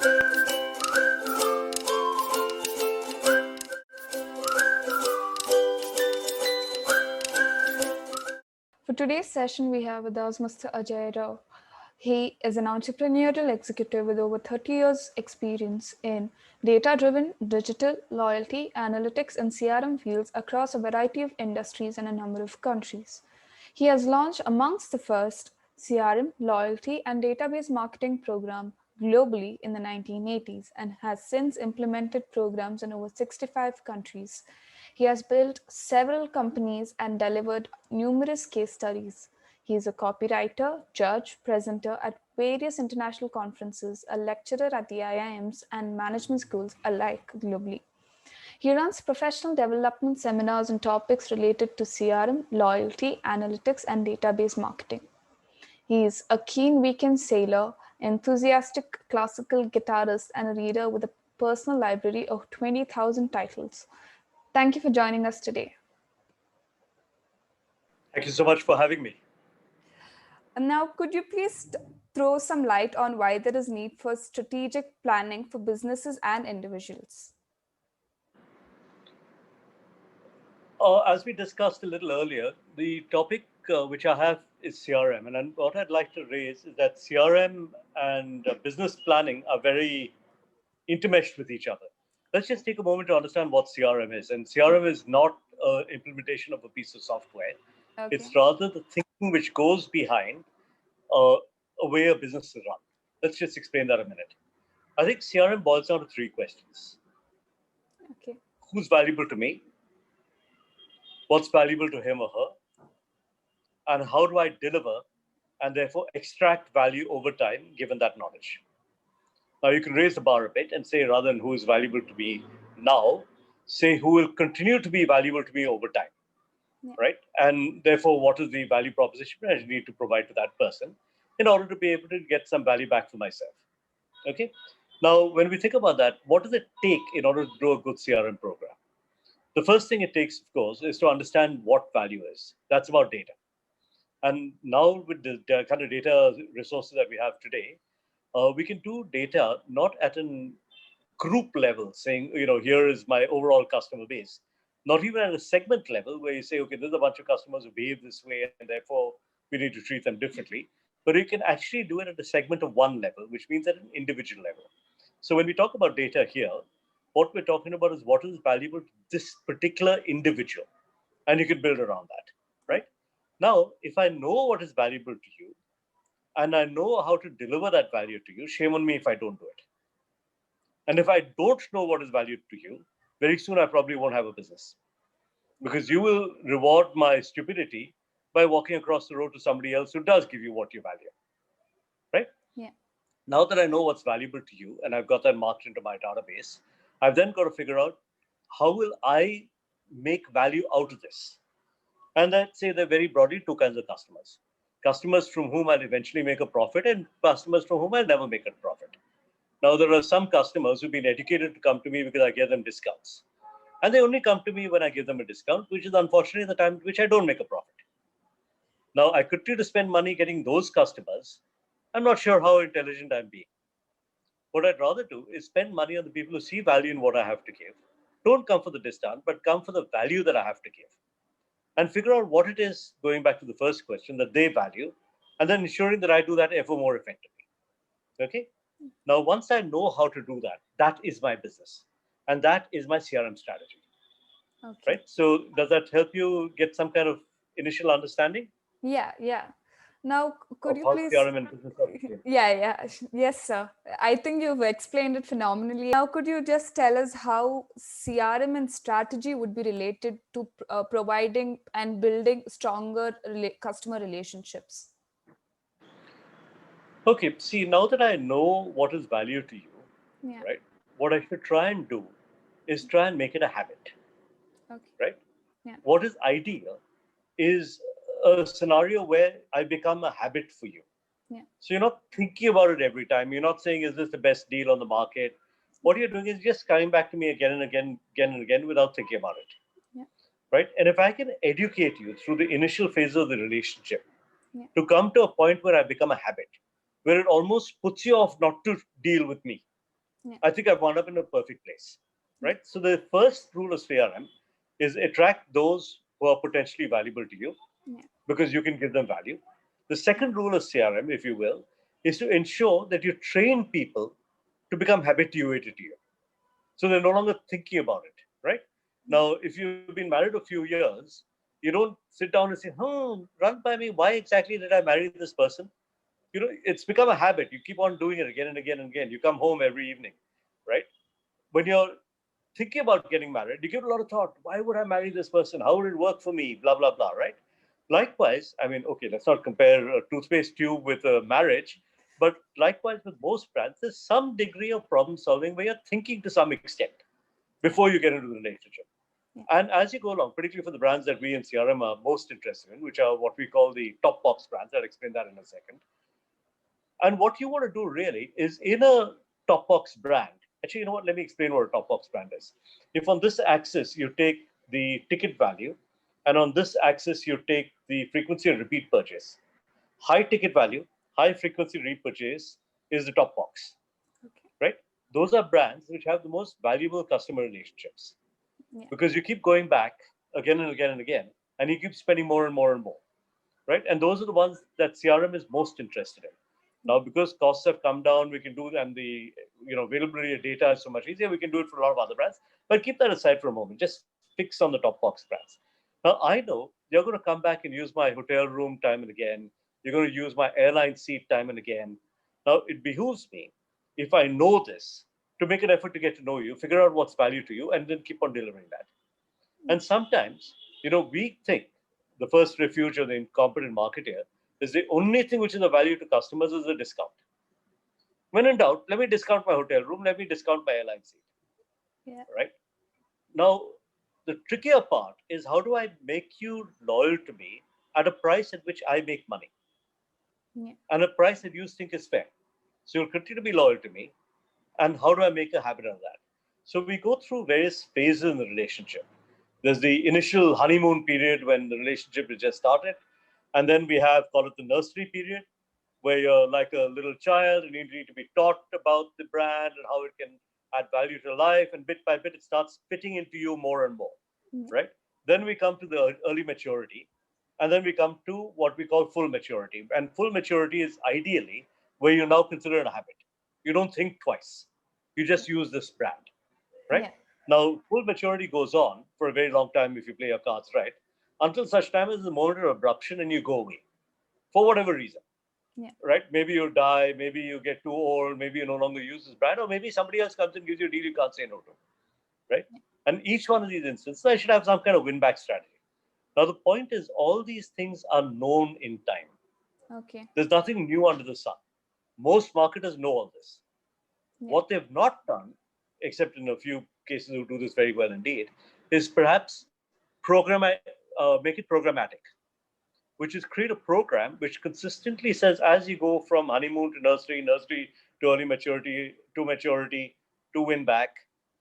For today's session, we have with us Mr. Ajay Rao. He is an entrepreneurial executive with over 30 years' experience in data-driven digital loyalty, analytics, and CRM fields across a variety of industries and a number of countries. He has launched amongst the first CRM, loyalty, and database marketing program globally in the 1980s and has since implemented programs in over 65 countries. He has built several companies and delivered numerous case studies. He is a copywriter, judge, presenter at various international conferences, a lecturer at the IIMs and management schools alike globally. He runs professional development seminars on topics related to CRM, loyalty, analytics, and database marketing. He is a keen weekend sailor, enthusiastic classical guitarist, and a reader with a personal library of 20,000 titles. Thank you for joining us today. Thank you so much for having me. Now, could you please throw some light on why there is need for strategic planning for businesses and individuals? As we discussed a little earlier, the topic which I have is CRM. And what I'd like to raise is that CRM and business planning are very intermeshed with each other. Let's just take a moment to understand what CRM is. And CRM is not an implementation of a piece of software. Okay. It's rather the thinking which goes behind a way a business is run. Let's just explain that a minute. I think CRM boils down to three questions. Okay. Who's valuable to me? What's valuable to him or her? And how do I deliver and therefore extract value over time given that knowledge? Now you can raise the bar a bit and say, rather than who is valuable to me now, say who will continue to be valuable to me over time. Yeah. Right? And therefore, what is the value proposition I need to provide to that person in order to be able to get some value back for myself? Okay. Now, when we think about that, what does it take in order to do a good CRM program? The first thing it takes, of course, is to understand what value is. That's about data. And now with the kind of data resources that we have today, we can do data not at a group level, saying, here is my overall customer base. Not even at a segment level where you say, okay, there's a bunch of customers who behave this way and therefore we need to treat them differently. But you can actually do it at a segment of one level, which means at an individual level. So when we talk about data here, what we're talking about is what is valuable to this particular individual. And you can build around that, right? Now, if I know what is valuable to you and I know how to deliver that value to you, shame on me if I don't do it. And if I don't know what is valued to you, very soon I probably won't have a business because you will reward my stupidity by walking across the road to somebody else who does give you what you value, right? Yeah. Now that I know what's valuable to you and I've got that marked into my database, I've then got to figure out how will I make value out of this? And I'd say there are very broadly two kinds of customers. Customers from whom I'll eventually make a profit and customers from whom I'll never make a profit. Now, there are some customers who've been educated to come to me because I give them discounts. And they only come to me when I give them a discount, which is unfortunately the time at which I don't make a profit. Now, I continue to spend money getting those customers. I'm not sure how intelligent I'm being. What I'd rather do is spend money on the people who see value in what I have to give. Don't come for the discount, but come for the value that I have to give. And figure out what it is, going back to the first question, that they value, and then ensuring that I do that ever more effectively. Okay? Now, once I know how to do that, that is my business. And that is my CRM strategy. Okay. Right? So does that help you get some kind of initial understanding? Yeah. Now, could you please... CRM and business Yeah. Yes, sir. I think you've explained it phenomenally. Now, could you just tell us how CRM and strategy would be related to providing and building stronger customer relationships? Okay. See, now that I know what is value to you, right? What I should try and do is try and make it a habit. Okay. Right? Yeah. What is ideal is a scenario where I become a habit for you. Yeah. So you're not thinking about it every time. You're not saying, is this the best deal on the market? What you're doing is just coming back to me again and again without thinking about it. Yeah. Right? And if I can educate you through the initial phase of the relationship to come to a point where I become a habit, where it almost puts you off not to deal with me. Yeah. I think I've wound up in a perfect place, right? So the first rule of CRM is attract those who are potentially valuable to you Yeah. because you can give them value. The second rule of CRM, if you will, is to ensure that you train people to become habituated to you. So they're no longer thinking about it, right? Yeah. Now, if you've been married a few years, you don't sit down and say, run by me, why exactly did I marry this person? It's become a habit. You keep on doing it again and again and again. You come home every evening, right? When you're thinking about getting married, you give it a lot of thought. Why would I marry this person? How would it work for me? Blah, blah, blah, right? Likewise, I mean, okay, let's not compare a toothpaste tube with a marriage, but likewise with most brands, there's some degree of problem solving where you're thinking to some extent before you get into the relationship. Yeah. And as you go along, particularly for the brands that we in CRM are most interested in, which are what we call the top box brands, I'll explain that in a second. And what you want to do really is in a top box brand, actually, you know what? Let me explain what a top box brand is. If on this axis you take the ticket value, and on this axis you take the frequency of repeat purchase, high ticket value, high frequency repurchase is the top box, Okay. right? Those are brands which have the most valuable customer relationships Yeah. because you keep going back again and again and again, and you keep spending more and more and more, right? And those are the ones that CRM is most interested in. Now, because costs have come down, we can do, and the availability of data is so much easier. We can do it for a lot of other brands. But keep that aside for a moment. Just fix on the top box brands. Now, I know you're going to come back and use my hotel room time and again. You're going to use my airline seat time and again. Now, it behooves me, if I know this, to make an effort to get to know you, figure out what's value to you, and then keep on delivering that. And sometimes, we think the first refuge of the incompetent marketer is the only thing which is of value to customers is a discount. When in doubt, let me discount my hotel room, let me discount my airline seat, Yeah. right? Now, the trickier part is how do I make you loyal to me at a price at which I make money Yeah. and a price that you think is fair. So you'll continue to be loyal to me. And how do I make a habit of that? So we go through various phases in the relationship. There's the initial honeymoon period when the relationship is just started. And then we have, call it the nursery period, where you're like a little child and you need to be taught about the brand and how it can add value to life. And bit by bit, it starts fitting into you more and more, Yeah. right? Then we come to the early maturity. And then we come to what we call full maturity. And full maturity is ideally where you now consider it a habit. You don't think twice. You just use this brand, right? Yeah. Now, full maturity goes on for a very long time if you play your cards right, until such time as the moment of abruption and you go away for whatever reason, Yeah. right? Maybe you die, maybe you get too old, maybe you no longer use this brand, or maybe somebody else comes and gives you a deal you can't say no to, right? And each one of these instances, I should have some kind of win back strategy. Now, the point is, all these things are known in time. Okay. There's nothing new under the sun. Most marketers know all this. Yeah. What they've not done, except in a few cases who do this very well indeed, is perhaps make it programmatic, which is create a program which consistently says as you go from honeymoon to nursery, nursery to early maturity to win back,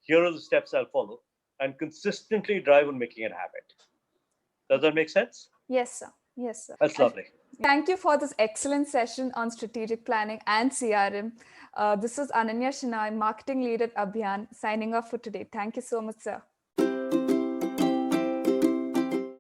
here are the steps I'll follow, and consistently drive on making it a habit. Does that make sense? Yes, sir. Yes, sir. That's lovely. Thank you for this excellent session on strategic planning and CRM. This is Ananya Shinai, marketing lead at Abhiyaan, signing off for today. Thank you so much, sir.